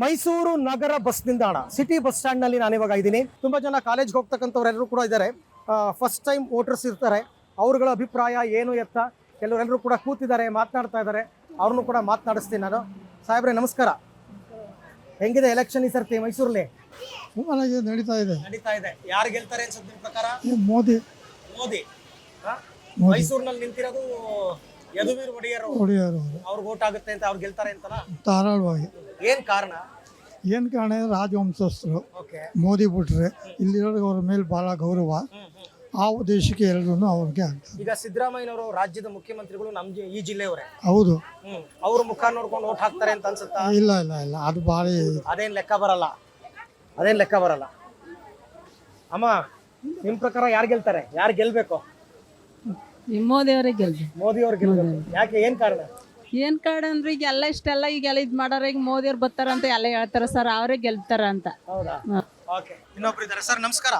ಮೈಸೂರು ನಗರ bus ನಿಲ್ದಾಣ city bus stand ನಲ್ಲಿ ನಾನಿವಾಗ ಇದ್ದೀನಿ. ತುಂಬಾ ಜನ ಕಾಲೇಜ್ಗೆ ಹೋಗ್ತಕ್ಕಂಥವ್ರೆಲ್ಲರೂ ಕೂಡ ಇದ್ದಾರೆ. ಫಸ್ಟ್ ಟೈಮ್ ವೋಟರ್ಸ್ ಇರ್ತಾರೆ. ಅವ್ರಗಳ ಅಭಿಪ್ರಾಯ ಏನು ಎತ್ತ ಕೆಲವರೆಲ್ಲರೂ ಕೂಡ ಕೂತಿದ್ದಾರೆ, ಮಾತನಾಡ್ತಾ ಇದ್ದಾರೆ. ಅವ್ರನ್ನೂ ಕೂಡ ಮಾತನಾಡಿಸ್ತೀನಿ ನಾನು. ಸಾಹೇಬ್ರೆ ನಮಸ್ಕಾರ. ಹೆಂಗಿದೆ ಎಲೆಕ್ಷನ್ ಈ ಸರ್ತಿ ಮೈಸೂರಲ್ಲಿ? ನಡೀತಾ ಇದೆ. ಯಾರು ಗೆಲ್ತಾರೆ ಅನ್ಸುತ್ತೆ ನಿಮ್ಮ ಪ್ರಕಾರ? ಮೋದಿ. ಮೈಸೂರಿನಲ್ಲಿ ನಿಂತಿರೋದು ಯದುವೀರ್ ಒಡೆಯರ್ ಅವ್ರಿಗೆ ವೋಟ್ ಆಗುತ್ತೆ ಅಂತ, ಅವ್ರು ಗೆಲ್ತಾರೆ ಅಂತಲ್ಲ ಧಾರಾಳವಾಗಿ. ಏನ್ ಕಾರಣ? ರಾಜವಂಶಸ್ಥರು ಮೋದಿ ಬಿಟ್ರೆ ಇಲ್ಲಿರೋರಿಗೆ ಅವ್ರ ಮೇಲೆ ಬಹಳ ಗೌರವ. ಆ ಉದ್ದೇಶಕ್ಕೆ ಎಲ್ಲರೂ ಅವ್ರಿಗೆ ಆಗ್ತದೆ. ಈಗ ಸಿದ್ದರಾಮಯ್ಯನವರು ರಾಜ್ಯದ ಮುಖ್ಯಮಂತ್ರಿಗಳು ನಮ್ಮ ಈ ಜಿಲ್ಲೆಯವರೇ. ಹೌದು. ಅವ್ರ ಮುಖ ನೋಡ್ಕೊಂಡು ವೋಟ್ ಹಾಕ್ತಾರೆ ಅಂತ ಅನ್ಸುತ್ತಾ? ಇಲ್ಲ ಇಲ್ಲ ಇಲ್ಲ, ಅದು ಭಾರಿ ಅದೇನ್ ಲೆಕ್ಕ ಬರಲ್ಲ. ಅಮ್ಮ, ನಿಮ್ ಪ್ರಕಾರ ಯಾರು ಗೆಲ್ತಾರೆ? ಯಾರು ಗೆಲ್ಬೇಕು? ಮೋದಿ ಅವರೇ ಗೆಲ್ಬೇಕು. ಮೋದಿ ಅವ್ರು ಗೆಲ್ಬೇಕು. ಯಾಕೆ? ಏನ್ ಕಾರಣ? ಏನ್ ಕಾರಣ ಅಂದ್ರೆ ಈಗ ಎಲ್ಲ ಇಷ್ಟೆಲ್ಲ ಈಗೆಲ್ಲ ಇದ್ ಮಾಡಾರ, ಈಗ ಮೋದಿ ಅವ್ರು ಬರ್ತಾರಂತ ಎಲ್ಲ ಹೇಳ್ತಾರ ಸರ್, ಅವರೇ ಗೆಲ್ತಾರ ಅಂತ. ಹೌದಾ? ಓಕೆ. ಇನ್ನೊಬ್ರು ಇದ್ದಾರೆ ಸರ್, ನಮಸ್ಕಾರ.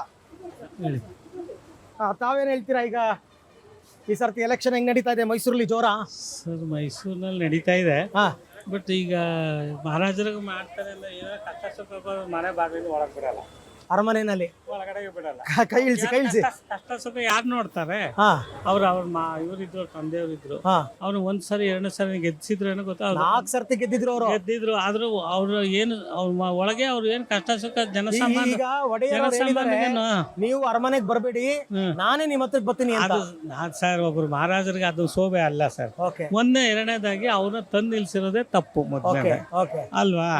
ತಾವೇನ್ ಹೇಳ್ತೀರಾ? ಈಗ ಈ ಸರ್ತಿ ಎಲೆಕ್ಷನ್ ಹೆಂಗ್ ನಡೀತಾ ಇದೆ ಮೈಸೂರಲ್ಲಿ? ಜೋರ? ಸರ್, ಮೈಸೂರಿನಲ್ಲಿ ನಡೀತಾ ಇದೆ. ಬಟ್ ಈಗ ಮಹಾರಾಜರಿಗೆ ಮಾಡ್ತಾರೆ ಅಂದ್ರೆ ಏನೋ ಕಷ್ಟ ಸುಖ ಮನೆ ಬಾಗಿಲು ಒಳಗೆ ಬಿಡಲ್ಲ, ಅರಮನೆಯಲ್ಲಿ ಒಳಗಡೆ ಬಿಡಲ್ಲ. ಕೈ ಇಳಿಸಿ ಕಷ್ಟ ಸುಖ ಯಾರು ನೋಡ್ತಾರೆ? ಅವ್ರ ಇವರಿದ್ರು, ತಂದೆಯವ್ರಿದ್ರು. ಅವ್ರು ಒಂದ್ಸರಿ ಎರಡನೇ ಸರಿ ಗೆದ್ಸಿದ್ರು ಗೊತ್ತಾ? 4 ಸರ್ತಿ ಗೆದ್ದಿದ್ರು ಅವರು. ಆದ್ರೂ ಅವ್ರು ಏನು ಅವ್ರ ಒಳಗೆ ಅವ್ರು ಏನ್ ಕಷ್ಟ ಸುಖ ಜನಸಾಮಾನ್ಯ. ಈಗ ನೀವು ಅರಮನೆಗೆ ಬರಬೇಡಿ, ನಾನೇ ನಿಮ್ಮ ಹತ್ರಕ್ಕೆ ಬರ್ತೀನಿ ಅಂತ. ಸರ್, ಒಬ್ರು ಮಹಾರಾಜರಿಗೆ ಅದು ಶೋಭೆ ಅಲ್ಲ ಸರ್. ಒಂದೇ ಎರಡನೇದಾಗಿ ಅವ್ರನ್ನ ತಂದು ನಿಲ್ಸಿರೋದೇ ತಪ್ಪು ಮೊದಲೇ ಅಲ್ವಾ?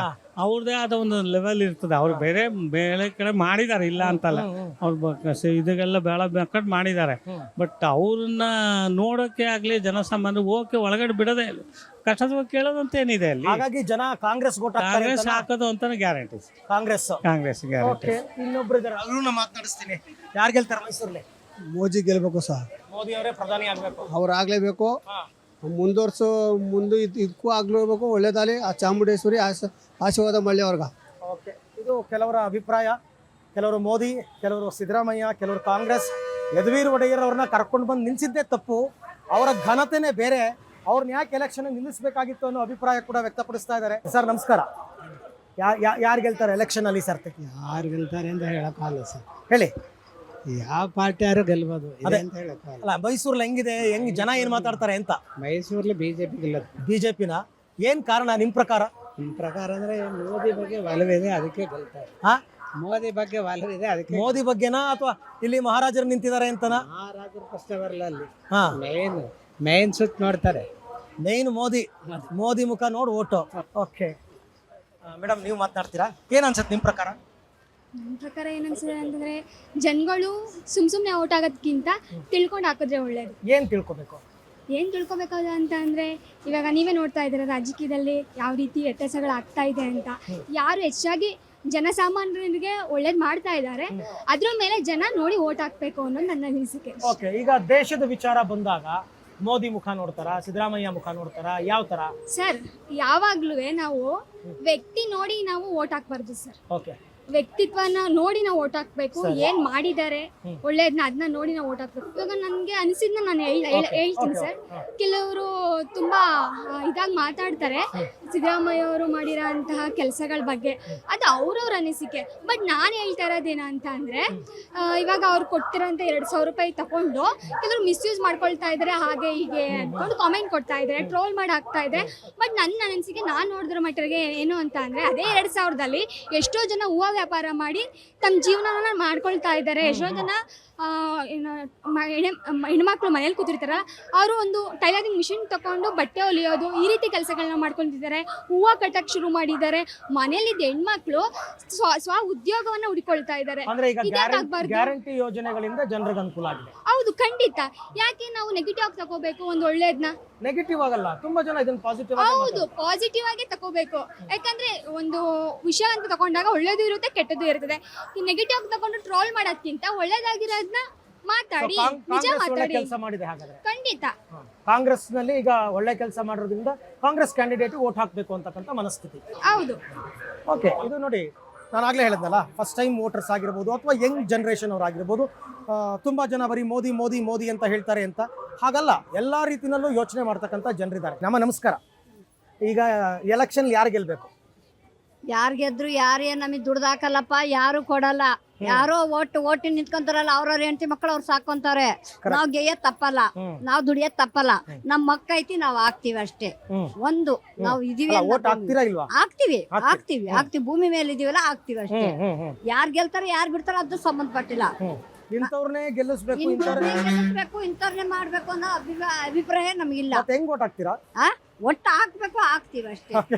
ಅವ್ರದೇ ಆದ ಒಂದು ಲೆವೆಲ್ ಇರ್ತದೆ. ಅವ್ರು ಬೇರೆ ಬೇರೆ ಕಡೆ ಮಾಡಿದ್ದಾರೆ, ಇಲ್ಲ ಅಂತಲ್ಲ. ಅವ್ರು ಇದೆಲ್ಲ ಬೇಡ ಬೇಕಾದ್ ಮಾಡಿದ್ದಾರೆ. ಬಟ್ ಅವ್ರನ್ನ ನೋಡೋಕೆ ಆಗ್ಲಿ ಜನಸಾಮಾನ್ಯ ಹೋಗಕ್ಕೆ ಒಳಗಡೆ ಬಿಡೋದೇ ಇಲ್ಲ. ಕಷ್ಟದ ಕೇಳೋದಂತ ಏನಿದೆ ಅಲ್ಲಿ. ಹಾಗಾಗಿ ಜನ ಕಾಂಗ್ರೆಸ್ ಹಾಕೋದು ಅಂತಾನೆ ಗ್ಯಾರಂಟಿ. ಕಾಂಗ್ರೆಸ್ ಗ್ಯಾರಂಟಿ. ಇನ್ನೊಬ್ರು ಇದ್ದಾರೆ, ಅವ್ರನ್ನ ಮಾತನಾಡಿಸ್ತೀನಿ. ಯಾರು ಗೆಲ್ತಾರೆ ಮೈಸೂರಲ್ಲಿ? ಮೋದಿ ಗೆಲ್ಬೇಕು ಸರ್. ಮೋದಿ ಅವರೇ ಪ್ರಧಾನಿ ಆಗ್ಬೇಕು. ಅವ್ರು ಆಗ್ಲೇಬೇಕು. ಮುಂದೆ ಇದಕ್ಕೂ ಆಗ್ಲೇಬೇಕು. ಒಳ್ಳೇದಾಗಲಿ. ಆ ಚಾಮುಂಡೇಶ್ವರಿ ಆಶೀರ್ವಾದ ಮಳ್ಳಿ ಅವ್ರಿಗೆ. ಓಕೆ. ಇದು ಕೆಲವರ ಅಭಿಪ್ರಾಯ. ಕೆಲವರು ಮೋದಿ, ಕೆಲವರು ಸಿದ್ದರಾಮಯ್ಯ, ಕೆಲವರು ಕಾಂಗ್ರೆಸ್. ಯದುವೀರ್ ಒಡೆಯರ್ ಅವ್ರನ್ನ ಕರ್ಕೊಂಡು ಬಂದು ನಿಲ್ಸಿದ್ದೇ ತಪ್ಪು. ಅವರ ಘನತೆನೇ ಬೇರೆ. ಅವ್ರನ್ನ ಯಾಕೆ ಎಲೆಕ್ಷನ್ ನಿಲ್ಲಿಸಬೇಕಾಗಿತ್ತು ಅನ್ನೋ ಅಭಿಪ್ರಾಯ ಕೂಡ ವ್ಯಕ್ತಪಡಿಸ್ತಾ ಇದ್ದಾರೆ. ಸರ್ ನಮಸ್ಕಾರ. ಯಾರು ಗೆಲ್ತಾರೆ ಎಲೆಕ್ಷನ್ ಅಲ್ಲಿ ಸರ್ತಿ? ಯಾರು ಗೆಲ್ತಾರೆ ಅಂತ ಹೇಳಕ್ಕಾಗಲ್ಲ ಸರ್. ಹೇಳಿ. ಯಾವ ಪಾರ್ಟಿ ಯಾರು ಗೆಲ್ಬೋದು ಅಂತ ಹೇಳಕ್ಕಾಗಲ್ಲ. ಅಲ್ಲ, ಮೈಸೂರಲ್ಲಿ ಹೆಂಗಿದೆ, ಹೆಂಗ್ ಜನ ಏನ್ ಮಾತಾಡ್ತಾರೆ ಅಂತ? ಮೈಸೂರಲ್ಲಿ ಬಿಜೆಪಿ ಗೆಲ್ಲದು. ಬಿಜೆಪಿನ? ಏನ್ ಕಾರಣ ನಿಮ್ ಪ್ರಕಾರ? ನಿಮ್ಮ ಪ್ರಕಾರ ಅಂದ್ರೆ ಮೋದಿ ಬಗ್ಗೆ ಒಲವಿದೆ, ಅದಕ್ಕೆ ಗೆಲ್ತಾರೆ. ಮೋದಿ ಬಗ್ಗೆ ಒಲವಿದೆ, ಅದಕ್ಕೆ. ಮೋದಿ ಬಗ್ಗೆನಾ ಅಥವಾ ಇಲ್ಲಿ ಮಹಾರಾಜರು ನಿಂತಿದ್ದಾರೆ ಅಂತನಾ? ಮಹಾರಾಜರು ಪ್ರಶ್ನೆ ಬರಲ್ಲ ಅಲ್ಲಿ. ಮೇನ್ ಸುತ್ತ ನೋಡ್ತಾರೆ. ಮೇನ್ ಮೋದಿ ಮುಖ ನೋಡಿ ಓಟು. ಓಕೆ ಮೇಡಮ್, ನೀವು ಮಾತನಾಡ್ತೀರಾ? ಏನ್ ಅನ್ಸುತ್ತೆ ನಿಮ್ ಪ್ರಕಾರ? ನನ್ನ ಪ್ರಕಾರ ಏನನ್ಸಿದೆ ಅಂತಂದರೆ, ಜನಗಳು ಸುಮ್ಮನೆ ಔಟ್ ಆಗೋದಕ್ಕಿಂತ ತಿಳ್ಕೊಂಡು ಹಾಕಿದ್ರೆ ಒಳ್ಳೇದು. ಏನು ತಿಳ್ಕೊಬೇಕಾದ ಅಂತ ಅಂದರೆ, ಇವಾಗ ನೀವೇ ನೋಡ್ತಾ ಇದ್ದೀರ ರಾಜಕೀಯದಲ್ಲಿ ಯಾವ ರೀತಿ ವ್ಯತ್ಯಾಸಗಳು ಆಗ್ತಾ ಇದೆ ಅಂತ. ಯಾರು ಹೆಚ್ಚಾಗಿ ಜನಸಾಮಾನ್ಯರಿಗೆ ಒಳ್ಳೇದು ಮಾಡ್ತಾ ಇದ್ದಾರೆ, ಅದ್ರ ಮೇಲೆ ಜನ ನೋಡಿ ಓಟ್ ಹಾಕಬೇಕು ಅನ್ನೋದು ನನ್ನ ಅನಿಸಿಕೆ. ಓಕೆ. ಈಗ ದೇಶದ ವಿಚಾರ ಬಂದಾಗ ಮೋದಿ ಮುಖ ನೋಡ್ತಾರಾ, ಸಿದ್ದರಾಮಯ್ಯ ಮುಖ ನೋಡ್ತಾರಾ? ಯಾವ ತರ? ಸರ್, ಯಾವಾಗ್ಲೂ ನಾವು ವ್ಯಕ್ತಿ ನೋಡಿ ನಾವು ಓಟ್ ಹಾಕ್ಬಾರ್ದು ಸರ್. ಓಕೆ. ವ್ಯಕ್ತಿತ್ವನ ನೋಡಿ ನಾವು ಓಟ್ ಹಾಕ್ಬೇಕು. ಏನ್ ಮಾಡಿದ್ದಾರೆ ಒಳ್ಳೇದನ್ನ ಅದನ್ನ ನೋಡಿ ನಾವು ಓಟ್ ಹಾಕ್ಬೇಕು. ಇವಾಗ ನನಗೆ ಅನಿಸಿದ್ನ ನಾನು ಹೇಳ್ತೀನಿ ಸರ್. ಕೆಲವರು ತುಂಬಾ ಇದಾಗಿ ಮಾತಾಡ್ತಾರೆ ಸಿದ್ದರಾಮಯ್ಯ ಅವರು ಮಾಡಿರೋ ಅಂತಹ ಕೆಲಸಗಳ ಬಗ್ಗೆ. ಅದು ಅವ್ರವ್ರ ಅನಿಸಿಕೆ. ಬಟ್ ನಾನು ಹೇಳ್ತಾ ಇರೋದೇನ ಅಂತ ಅಂದ್ರೆ, ಇವಾಗ ಅವ್ರು ಕೊಡ್ತಿರೋಂಥ 2,000 ರೂಪಾಯಿ ತಗೊಂಡು ಕೆಲವರು ಮಿಸ್ಯೂಸ್ ಮಾಡ್ಕೊಳ್ತಾ ಇದ್ದಾರೆ, ಹಾಗೆ ಹೀಗೆ ಅಂದ್ಕೊಂಡು ಕಾಮೆಂಟ್ ಕೊಡ್ತಾ ಇದ್ದಾರೆ, ಟ್ರೋಲ್ ಮಾಡಿ ಹಾಕ್ತಾ ಇದ್ದಾರೆ. ಬಟ್ ನನ್ನ ಅನಿಸಿಕೆ, ನಾನು ನೋಡಿದ್ರ ಮಟ್ಟಿಗೆ ಏನು ಅಂತ ಅಂದ್ರೆ, ಅದೇ 2,000ದಲ್ಲಿ ಎಷ್ಟೋ ಜನ ಹೂವು ವ್ಯಾಪಾರ ಮಾಡಿ ತಮ್ಮ ಜೀವನನ ಮಾಡ್ಕೊಳ್ತಾ ಇದ್ದಾರೆ. ಎಷ್ಟೋ ಜನ ಹೆಣ್ಮಕ್ಳು ಮನೇಲಿ ಕೂತಿರ್ತಾರ, ಅವರು ಒಂದು ಟೈಲರಿಂಗ್ ಮಿಷಿನ್ ತಗೊಂಡು ಬಟ್ಟೆ ಹೊಲಿಯೋದು, ಈ ರೀತಿ ಕೆಲಸಗಳನ್ನ ಮಾಡ್ಕೊಳ್ತಿದ್ದಾರೆ. ಹೂವು ಕಟ್ಟಕ್ಕೆ ಶುರು ಮಾಡಿದ್ದಾರೆ. ಮನೇಲಿದ್ದ ಹೆಣ್ಮಕ್ಳು ಸ್ವ ಉದ್ಯೋಗವನ್ನ ಹುಡ್ಕೊಳ್ತಾ ಇದ್ದಾರೆ. ಗ್ಯಾರಂಟಿ ಯೋಜನೆಗಳಿಂದ ಜನರಿಗೆ ಅನುಕೂಲ ಆಗಿದೆ. ಹೌದು, ಖಂಡಿತ. ಯಾಕೆ ನಾವು ನೆಗೆಟಿವ್ ಆಗಿ ತಗೋಬೇಕು ಒಂದು ಒಳ್ಳೇದನ್ನ? ನೆಗೆಟಿವ್ ಆಗಲ್ಲ, ತುಂಬಾ ಜನ ಇದನ್ನ ಪಾಸಿಟಿವ್. ಹೌದು, ಪಾಸಿಟಿವ್ ಆಗಿ ತಗೋಬೇಕು. ಯಾಕಂದ್ರೆ ಒಂದು ವಿಷಯ ಅಂತ ತಗೊಂಡಾಗ ಒಳ್ಳೇದು ಇರುತ್ತೆ, ಕೆಟ್ಟದ್ದು ಇರ್ತದೆ. ಈ ನೆಗೆಟಿವ್ ಆಗಿ ತಗೊಂಡು ಟ್ರೋಲ್ ಮಾಡೋದ್ಕಿಂತ ಒಳ್ಳೇದಾಗಿರೋದನ್ನ ಮಾತಾಡಿ, ನಿಜ ಮಾತಾಡಿ. ಖಂಡಿತ ಕಾಂಗ್ರೆಸ್ ನಲ್ಲಿ ಈಗ ಒಳ್ಳೆ ಕೆಲಸ ಮಾಡೋದ್ರಿಂದ ಕಾಂಗ್ರೆಸ್ ಕ್ಯಾಂಡಿಡೇಟ್ ವೋಟ್ ಹಾಕ್ಬೇಕು ಅಂತಕ್ಕಂಥ ಮನಸ್ಥಿತಿ. ಹೌದು. ಓಕೆ. ಇದು ನೋಡಿ, ನಾನು ಆಗ್ಲೇ ಹೇಳಿದ್ನಲ್ಲ, ಫಸ್ಟ್ ಟೈಮ್ ವೋಟರ್ಸ್ ಆಗಿರ್ಬೋದು ಅಥವಾ ಯಂಗ್ ಜನರೇಷನ್ ಅವ್ರು ಆಗಿರ್ಬೋದು, ತುಂಬಾ ಜನ ಬರೀ ಮೋದಿ ಮೋದಿ ಮೋದಿ ಅಂತ ಹೇಳ್ತಾರೆ ಅಂತ. ಹಾಗಲ್ಲ, ಎಲ್ಲಾ ರೀತಿನಲ್ಲೂ ಯೋಚನೆ ಮಾಡ್ತಕ್ಕಂಥ ಜನರಿದ್ದಾರೆ. ನಮಸ್ಕಾರ. ಈಗ ಎಲೆಕ್ಷನ್ ಯಾರು ಗೆಲ್ಬೇಕು? ಯಾರ್ ಗೆದ್ರು ಯಾರೇ ನಮಗೆ ದುಡ್ದು ಹಾಕಲ್ಲಪ್ಪ, ಯಾರು ಕೊಡಲ್ಲ. ಯಾರೋ ಓಟಿನ ನಿಂತ್ಕೊಂತಾರಲ್ಲ, ಅವ್ರವ್ರ ಹೆಂಡತಿ ಮಕ್ಕಳು ಅವ್ರು ಸಾಕೊಂತಾರೆ. ನಾವ್ ಗೆಯ್ಯದ್ ತಪ್ಪಲ್ಲ, ನಾವ್ ದುಡಿಯೋದ್ ತಪ್ಪಲ್ಲ. ನಮ್ ಮಕ್ಕ ಐತಿ ನಾವ್ ಹಾಕ್ತಿವಿ ಅಷ್ಟೇ. ಒಂದು ನಾವ್ ಇದೀವಿ ಓಟ್ ಹಾಕ್ತೀರಾ ಇಲ್ವಾ? ಹಾಕ್ತಿವಿ ಭೂಮಿ ಮೇಲೆ ಇದೀವಲ್ಲ, ಹಾಕ್ತಿವಿ ಅಷ್ಟೇ. ಯಾರ್ ಗೆಲ್ತಾರ ಯಾರ್ ಬಿಡ್ತಾರ ಅದು ಸಂಬಂಧಪಟ್ಟಿಲ್ಲ. ಇಂಥವ್ರನ್ನೇ ಗೆಲ್ಲಿಸ್ಬೇಕು ಇಂಥವ್ರನ್ನೇ ಮಾಡ್ಬೇಕು ಅನ್ನೋ ಅಭಿಪ್ರಾಯ ನಮಗಿಲ್ಲ. ಹೆಂಗ್ ಓಟ್ ಹಾಕ್ತೀರಾ? ಒಟ್ಟು ಹಾಕ್ಬೇಕು, ಹಾಕ್ತಿವಿ ಅಷ್ಟೇ.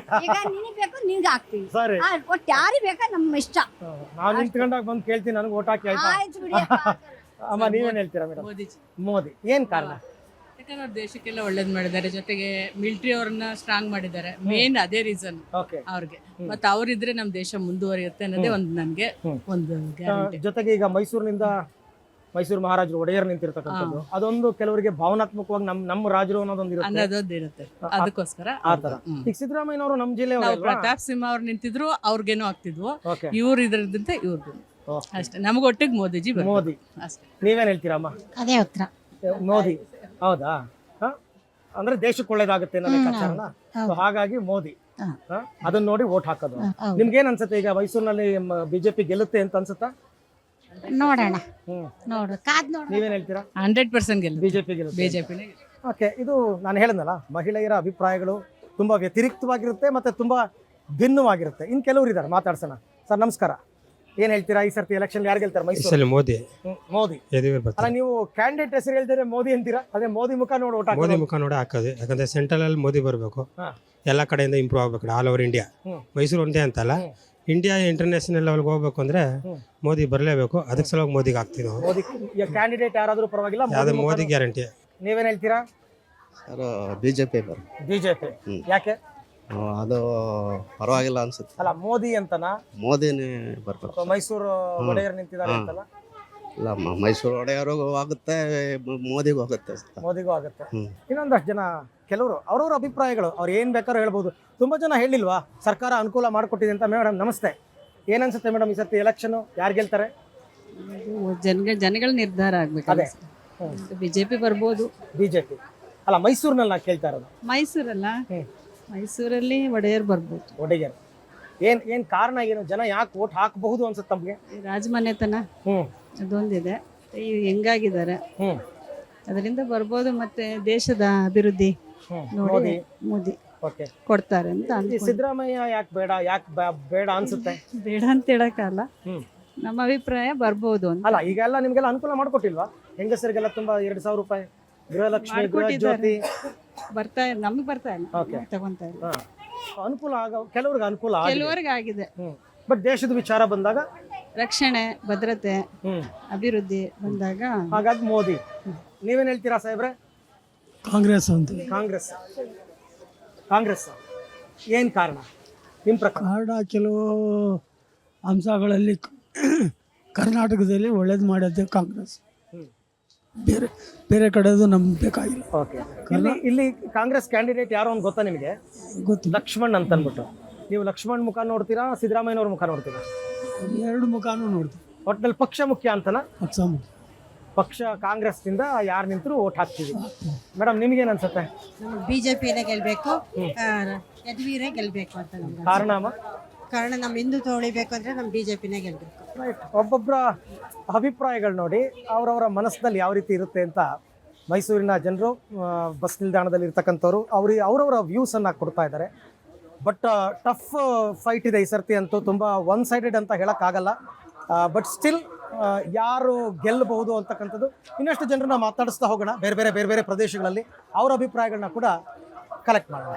ಈಗ ನಿನಗ್ ಬೇಕು ನಿನ್ಗೆ ಹಾಕ್ತಿವಿ, ಸರಿ. ಒಟ್ಟು ಯಾರಿಗ್ ಬೇಕಾ ನಮ್ಮ ಇಷ್ಟ. ನಾನ್ ನಿಂತ್ಕೊಂಡಾಗ ಬಂದು ಕೇಳ್ತೀನಿ, ನನಗೆ ಓಟ್ ಹಾಕಿ ಆಯ್ತಾ? ಆಯ್ತು ಬಿಡಿಯಪ್ಪ. ಅಮ್ಮ ನೀವೇನ್ ಹೇಳ್ತೀರಾ ಮೇಡಮ್? ಮೋದಿ ಏನ್ ಕಾರಣ? ಯಾಕಂದ್ರೆ ಅವ್ರ ದೇಶಕ್ಕೆಲ್ಲ ಒಳ್ಳೇದ್ ಮಾಡಿದ್ದಾರೆ, ಜೊತೆಗೆ ಮಿಲಿಟರಿ ಅವ್ರನ್ನ ಸ್ಟ್ರಾಂಗ್ ಮಾಡಿದ್ದಾರೆ. ಮೇನ್ ಅದೇ ರೀಸನ್ ಓಕೆ. ಅವ್ರಿಗೆ. ಮತ್ತೆ ಅವ್ರಿದ್ರೆ ನಮ್ ದೇಶ ಮುಂದುವರಿಯುತ್ತೆ ಅನ್ನೋದೇ ಒಂದು ನನ್ಗೆ ಒಂದು ಗ್ಯಾರಂಟಿ. ಜೊತೆಗೆ ಈಗ ಮೈಸೂರು ಮಹಾರಾಜರು ಒಡೆಯರ್ ನಿಂತಿರ್ತಕ್ಕಂಥದ್ದು, ಅದೊಂದು ಕೆಲವರಿಗೆ ಭಾವನಾತ್ಮಕವಾಗಿ ನಮ್ಮ ರಾಜರು ಅನ್ನೋದೊಂದು ಇರುತ್ತೆ. ಅನ್ನೋದಿರುತ್ತೆ, ಅದಕ್ಕೋಸ್ಕರ ಆ ತರ. ಈಗ ಸಿದ್ದರಾಮಯ್ಯನವರು ನಮ್ಮ ಜಿಲ್ಲೆ ನಾವು ಪ್ರತಾಪ್ ಸಿಂಹ ಅವ್ರು ನಿಂತಿದ್ರು, ಅವ್ರಿಗೇನೋ ಆಗ್ತಿದ್ವು. ಓಕೆ. ಇವ್ರು ಇದ್ರದಂತ ಇವ್ರದ್ದು ಅಷ್ಟೇ. ನಮ್ಗೆ ಒಟ್ಟಿಗೆ ಮೋದಿಜಿ ಮೋದಿ ಅಷ್ಟೇ. ನೀವೇನ್ ಹೇಳ್ತೀರಮ್ಮ? ಅದೇ ಉತ್ತರ. ಮೋದಿ ಹೌದಾ? ಅಂದ್ರೆ ದೇಶಕ್ಕೆ ಒಳ್ಳೇದಾಗುತ್ತೆ ಅನ್ನೋ ಲೆಕ್ಕಾಚಾರನ? So ಹಾಗಾಗಿ ಮೋದಿ ಅದನ್ನ ನೋಡಿ ವೋಟ್ ಹಾಕೋದು. ನಿಮ್ಗೇನ್ ಅನ್ಸುತ್ತೆ ಈಗ ಮೈಸೂರಿನಲ್ಲಿ ಬಿಜೆಪಿ ಗೆಲ್ಲುತ್ತೆ ಅಂತ ಅನ್ಸುತ್ತಾ? ನೋಡೋಣ, ನೋಡು ಕಾದ್ ನೋಡು. ನೀವೇನ್ ಹೇಳ್ತೀರಾ? 100% ಗೆಲ್ಲ ಬಿಜೆಪಿ ಗೆಲ್ಲುತ್ತೆ. ಬಿಜೆಪಿನೇ. ಓಕೆ, ಇದು ನಾನು ಹೇಳಿದ್ನಲ್ಲ, ಮಹಿಳೆಯರ ಅಭಿಪ್ರಾಯಗಳು ತುಂಬಾ ವ್ಯತಿರಿಕ್ತವಾಗಿರುತ್ತೆ ಮತ್ತೆ ತುಂಬಾ ಭಿನ್ನವಾಗಿರುತ್ತೆ. ಇನ್ ಕೆಲವರು ಇದ್ದಾರೆ, ಮಾತಾಡ್ಸೋಣ. ಸರ್ ನಮಸ್ಕಾರ, ಏನ್ ಹೇಳ್ತೀರಾ? ಈ ಸರ್ತಿ ಎಲೆಕ್ಷನ್ ಯಾರು ಗೆಲ್ತಾರೆ ಮೈಸೂರು? ಮೋದಿ. ಮೋದಿ ಅಲ್ಲ, ನೀವು ಕ್ಯಾಂಡಿಡೇಟ್ ಹೆಸರು ಹೇಳ್ತಾರೆ ಮೋದಿ ಅಂತೀರಾ? ಅದೇ ಮೋದಿ ಮುಖ ನೋಡಿ ಓಟ್ ಮೋದಿ ಮುಖ ನೋಡಿ ಹಾಕೋದು. ಯಾಕಂದ್ರೆ ಸೆಂಟ್ರಲ್ ಅಲ್ಲಿ ಮೋದಿ ಬರಬೇಕು, ಎಲ್ಲ ಕಡೆಯಿಂದ ಇಂಪ್ರೂವ್ ಆಗ್ಬೇಕು, ಆಲ್ ಓವರ್ ಇಂಡಿಯಾ. ಮೈಸೂರು ಒಂದೇ ಅಂತಲ್ಲ, ಇಂಡಿಯಾ ಇಂಟರ್ನ್ಯಾಷನಲ್ ಲೆವೆಲ್ಗೆ ಹೋಗ್ಬೇಕು ಅಂದ್ರೆ ಮೋದಿ ಬರಲೇಬೇಕು. ಅದಕ್ಕೆ ಸಲುವಾಗಿ ಮೋದಿಗೆ ಹಾಕ್ತೀವಿ ನಾವು. ಮೋದಿ ಕ್ಯಾಂಡಿಡೇಟ್ ಯಾರಾದ್ರೂ ಪರವಾಗಿಲ್ಲ, ಯಾವ್ದು ಮೋದಿ ಗ್ಯಾರಂಟಿ. ನೀವೇನ್ ಹೇಳ್ತೀರಾ? ಸರ್ ಬಿಜೆಪಿ ಬಿಜೆಪಿ ಯಾಕೆ? ಅದು ಪರವಾಗಿಲ್ಲ ಅನ್ಸುತ್ತೆ. ಅಲ್ಲ, ಮೋದಿ ಅಂತನಾ? ಮೋದಿನೇ ಬರ್ಬೇಕು. ಮೈಸೂರು ಒಡೆಯರ್ ನಿಂತಿದ್ದಾರೆ ಅಂತಲ್ಲ? ಇಲ್ಲ, ಮೈಸೂರು ಒಡೆಯರು ಆಗುತ್ತೆ, ಮೋದಿಗೂ ಆಗುತ್ತೆ. ಮೋದಿಗೂ ಆಗುತ್ತೆ. ಇನ್ನೊಂದಷ್ಟು ಜನ ಕೆಲವರು ಅವ್ರವ್ರ ಅಭಿಪ್ರಾಯಗಳು, ಅವ್ರು ಏನ್ ಬೇಕಾದ್ರೂ ಹೇಳ್ಬೋದು. ತುಂಬಾ ಜನ ಹೇಳಿಲ್ವಾ ಸರ್ಕಾರ ಅನುಕೂಲ ಮಾಡಿಕೊಟ್ಟಿದೆ ಅಂತ? ಮೇಡಮ್ ನಮಸ್ತೆ, ಏನ್ ಅನ್ಸುತ್ತೆ ಮೇಡಮ್ ಈ ಸರ್ತಿ ಎಲೆಕ್ಷನ್ ಯಾರು ಗೆಲ್ತಾರೆ? ಜನಗಳ ನಿರ್ಧಾರ ಆಗ್ಬೇಕು. ಅದೇ ಬಿಜೆಪಿ ಬರ್ಬೋದು. ಬಿಜೆಪಿ ಅಲ್ಲ, ಮೈಸೂರಿನಲ್ಲಿ ನಾ ಕೇಳ್ತಾ ಇರೋದು. ಮೈಸೂರಲ್ಲ, ಮೈಸೂರಲ್ಲಿ ಒಡೆಯರ್ ಬರ್ಬೋದು. ಒಡೆಯರ್ ಏನ್ ಕಾರಣ ಏನು? ಜನ ಯಾಕೆ ವೋಟ್ ಹಾಕಬಹುದು ಅನ್ಸುತ್ತೆ ತಮ್ಗೆ? ರಾಜಮನೆತನ ಅದೊಂದಿದೆ, ಹೆಂಗಾಗಿದ್ದಾರೆ ಅದರಿಂದ ಬರ್ಬೋದು. ಮತ್ತೆ ದೇಶದ ಅಭಿವೃದ್ಧಿ ನೋಡಿ ಮೋದಿ ಕೊಡ್ತಾರೆ ಅಂತ ಸಿದ್ದರಾಮಯ್ಯ ಯಾಕೆ ಬೇಡ ಅನ್ಸುತ್ತೆ? ಬೇಡ ಅಂತ ಹೇಳಕ್ಕಲ್ಲ, ನಮ್ಮ ಅಭಿಪ್ರಾಯ ಬರ್ಬೋದು ಅಂತ. ಅಲ್ಲ, ಈಗೆಲ್ಲ ನಿಮ್ಗೆಲ್ಲ ಅನುಕೂಲ ಮಾಡ್ಕೊಟ್ಟಿಲ್ವಾ? ಹೆಂಗಸರಿಗೆಲ್ಲ ತುಂಬಾ 2,000 ರೂಪಾಯಿ ಗೃಹಲಕ್ಷ್ಮಿ, ಗೃಹ ಜ್ಯೋತಿ ಬರ್ತಾ ನಮ್ಗೆ ಬರ್ತಾ ಇಲ್ಲ, ತಗೊಂತಾ ಇಲ್ಲ. ಅನುಕೂಲ ಕೆಲವ್ರಿಗೆ ಅನುಕೂಲ ಕೆಲವರಿಗೆ ಆಗಿದೆ. ಬಟ್ ದೇಶದ ವಿಚಾರ ಬಂದಾಗ, ರಕ್ಷಣೆ, ಭದ್ರತೆ, ಅಭಿವೃದ್ಧಿ ಬಂದಾಗ ಹಾಗಾಗಿ ಮೋದಿ. ನೀವೇನ್ ಹೇಳ್ತೀರಾ ಸಾಹೇಬ್ರೆ? ಕಾಂಗ್ರೆಸ್ ಅಂತ. ಕಾಂಗ್ರೆಸ್ ಏನ್ ಕಾರಣ ನಿಮ್ ಪ್ರಕಾರ? ಕಾರಣ ಕೆಲವು ಅಂಶಗಳಲ್ಲಿ ಕರ್ನಾಟಕದಲ್ಲಿ ಒಳ್ಳೇದು ಮಾಡೋದೇ ಕಾಂಗ್ರೆಸ್, ಬೇರೆ ಕಡೆದು ನಮ್ಗೆ ಬೇಕಾಗಿಲ್ಲ. ಇಲ್ಲಿ ಕಾಂಗ್ರೆಸ್ ಕ್ಯಾಂಡಿಡೇಟ್ ಯಾರು ಅಂತ ಗೊತ್ತಾ ನಿಮಗೆ? ಗೊತ್ತು, ಲಕ್ಷ್ಮಣ್ ಅಂತ ಅಂದ್ಬಿಟ್ಟು. ನೀವು ಲಕ್ಷ್ಮಣ್ ಮುಖ ನೋಡ್ತೀರಾ, ಸಿದ್ದರಾಮಯ್ಯನವ್ರ ಮುಖ ನೋಡ್ತೀರಾ? ಎರಡು ಮುಖಾನು ನೋಡ್ತೀವಿ. ಒಟ್ಟಿನಲ್ಲಿ ಪಕ್ಷ ಮುಖ್ಯ ಅಂತನಾ? ಪಕ್ಷ ಕಾಂಗ್ರೆಸ್ನಿಂದ ಯಾರು ನಿಂತರೂ ಓಟ್ ಹಾಕ್ತೀವಿ. ಮೇಡಮ್ ನಿಮ್ಗೇನ್ ಅನ್ಸುತ್ತೆ? ಬಿಜೆಪಿನೇ ಗೆಲ್ಬೇಕು, ಯದುವೀರೇ ಗೆಲ್ಬೇಕು ಅಂತ. ಕಾರಣ ನಮ್ಮ ಹಿಂದುತ್ವ ಉಳಿಬೇಕು ಅಂದ್ರೆ ನಮ್ಮ ಬಿಜೆಪಿನೇ ಗೆಲ್ಬೇಕು. ಒಬ್ಬೊಬ್ಬರ ಅಭಿಪ್ರಾಯಗಳು ನೋಡಿ ಅವ್ರವರ ಮನಸ್ಸಿನಲ್ಲಿ ಯಾವ ರೀತಿ ಇರುತ್ತೆ ಅಂತ ಮೈಸೂರಿನ ಜನರು, ಬಸ್ ನಿಲ್ದಾಣದಲ್ಲಿ ಇರ್ತಕ್ಕಂಥವ್ರು ಅವ್ರವರ ವ್ಯೂಸನ್ನು ಕೊಡ್ತಾ ಇದ್ದಾರೆ. ಬಟ್ ಟಫ್ ಫೈಟ್ ಇದೆ ಈ ಸರ್ತಿ ಅಂತೂ. ತುಂಬ ಒನ್ ಸೈಡೆಡ್ ಅಂತ ಹೇಳೋಕ್ಕಾಗಲ್ಲ. ಬಟ್ ಸ್ಟಿಲ್ ಯಾರು ಗೆಲ್ಲಬಹುದು ಅಂತಕ್ಕಂಥದ್ದು ಇನ್ನಷ್ಟು ಜನರನ್ನ ಮಾತಾಡಿಸ್ತಾ ಹೋಗೋಣ. ಬೇರೆ ಬೇರೆ ಪ್ರದೇಶಗಳಲ್ಲಿ ಅವ್ರ ಅಭಿಪ್ರಾಯಗಳನ್ನ ಕೂಡ ಕಲೆಕ್ಟ್ ಮಾಡೋಣ.